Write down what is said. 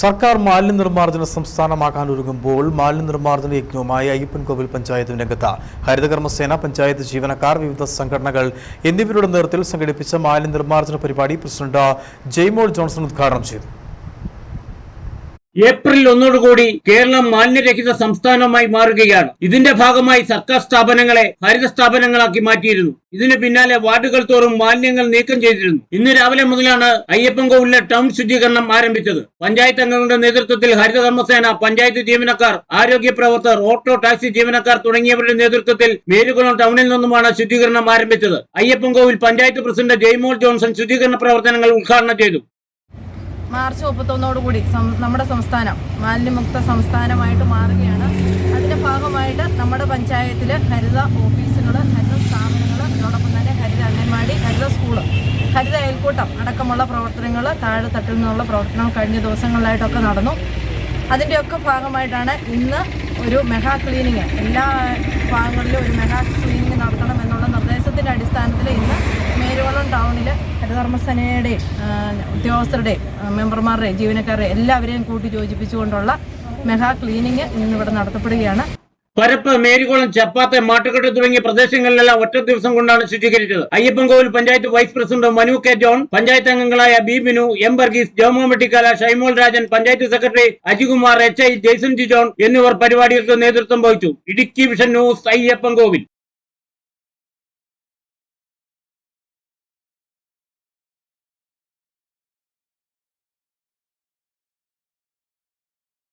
സർക്കാർ മാലിന്യനിർമ്മാർജ്ജന സംസ്ഥാനമാകാനൊരുങ്ങുമ്പോൾ മാലിന്യനിർമ്മാർജ്ജന യജ്ഞവുമായി അയ്യപ്പൻകോവിൽ പഞ്ചായത്ത് രംഗത്ത് ഹരിതകർമ്മസേന, പഞ്ചായത്ത് ജീവനക്കാർ, വിവിധ സംഘടനകൾ എന്നിവരുടെ നേതൃത്വത്തിൽ സംഘടിപ്പിച്ച മാലിന്യനിർമ്മാർജ്ജന പരിപാടി പ്രസിഡന്റ് ജെയ്മോൾ ജോൺസൺ ഉദ്ഘാടനം ചെയ്തു. ഏപ്രിൽ 1 കൂടി കേരളം മാലിന്യരഹിത സംസ്ഥാനമായി മാറുകയാണ്. ഇതിന്റെ ഭാഗമായി സർക്കാർ സ്ഥാപനങ്ങളെ ഹരിത സ്ഥാപനങ്ങളാക്കി മാറ്റിയിരുന്നു. ഇതിന് പിന്നാലെ വാർഡുകൾ തോറും മാലിന്യങ്ങൾ നീക്കം ചെയ്തിരുന്നു. ഇന്ന് രാവിലെ മുതലാണ് അയ്യപ്പൻകോവിലെ ടൗൺ ശുചീകരണം ആരംഭിച്ചത്. പഞ്ചായത്ത് അംഗങ്ങളുടെ നേതൃത്വത്തിൽ ഹരിതകർമ്മസേന, പഞ്ചായത്ത് ജീവനക്കാർ, ആരോഗ്യ പ്രവർത്തകർ, ഓട്ടോ ടാക്സി ജീവനക്കാർ തുടങ്ങിയവരുടെ നേതൃത്വത്തിൽ മേലുകുളം ടൗണിൽ നിന്നുമാണ് ശുചീകരണം ആരംഭിച്ചത്. അയ്യപ്പൻകോവിൽ പഞ്ചായത്ത് പ്രസിഡന്റ് ജെയ്മോൾ ജോൺസൺ ശുചീകരണ പ്രവർത്തനങ്ങൾ ഉദ്ഘാടനം ചെയ്തു. മാർച്ച് 31 നമ്മുടെ സംസ്ഥാനം മാലിന്യമുക്ത സംസ്ഥാനമായിട്ട് മാറുകയാണ്. അതിൻ്റെ ഭാഗമായിട്ട് നമ്മുടെ പഞ്ചായത്തിൽ ഹരിത ഓഫീസുകൾ, ഹരിത സ്ഥാപനങ്ങൾ, അതോടൊപ്പം തന്നെ ഹരിത അംഗൻവാടി, ഹരിത സ്കൂള്, ഹരിത അയൽക്കൂട്ടം അടക്കമുള്ള പ്രവർത്തനങ്ങൾ, താഴെ തട്ടിൽ നിന്നുള്ള പ്രവർത്തനം കഴിഞ്ഞ ദിവസങ്ങളിലായിട്ടൊക്കെ നടന്നു. അതിൻ്റെയൊക്കെ ഭാഗമായിട്ടാണ് ഇന്ന് ഒരു മെഗാ ക്ലീനിങ്, എല്ലാ ഭാഗങ്ങളിലും ഒരു മെഗാ ക്ലീനിങ് നടത്തണം എന്നുള്ള നിർദ്ദേശത്തിൻ്റെ അടിസ്ഥാനത്തിൽ ഇന്ന് മേലുകുളം ടൗണിൽ ഹരിതകർമ്മസേനയുടെയും ഉദ്യോഗസ്ഥരുടെയും മെമ്പർമാരുടെയും ജീവനക്കാരുടെയും എല്ലാവരെയും കൂട്ടി യോജിപ്പിച്ചുകൊണ്ടുള്ള മെഗാ ക്ലീനിങ് ഇന്നിവിടെ നടത്തപ്പെടുകയാണ്. പരപ്പ്, മേരികുളം, ചപ്പാത്ത്, മാട്ടുകെട്ട് തുടങ്ങിയ പ്രദേശങ്ങളിലെല്ലാം ഒറ്റ ദിവസം കൊണ്ടാണ് ശുചീകരിച്ചത്. Ayyappankovil panchayat vice president Manu K John, panchayat അംഗങ്ങളായ B Binu, M Varghese, Jomo Mettikkala, Shymol Rajan, panchayat secretary Ajikumar, HI Jaison G John എന്നിവർ പരിപാടികൾക്ക് നേതൃത്വം വഹിച്ചു. Idukki vision news, Ayyappancoil.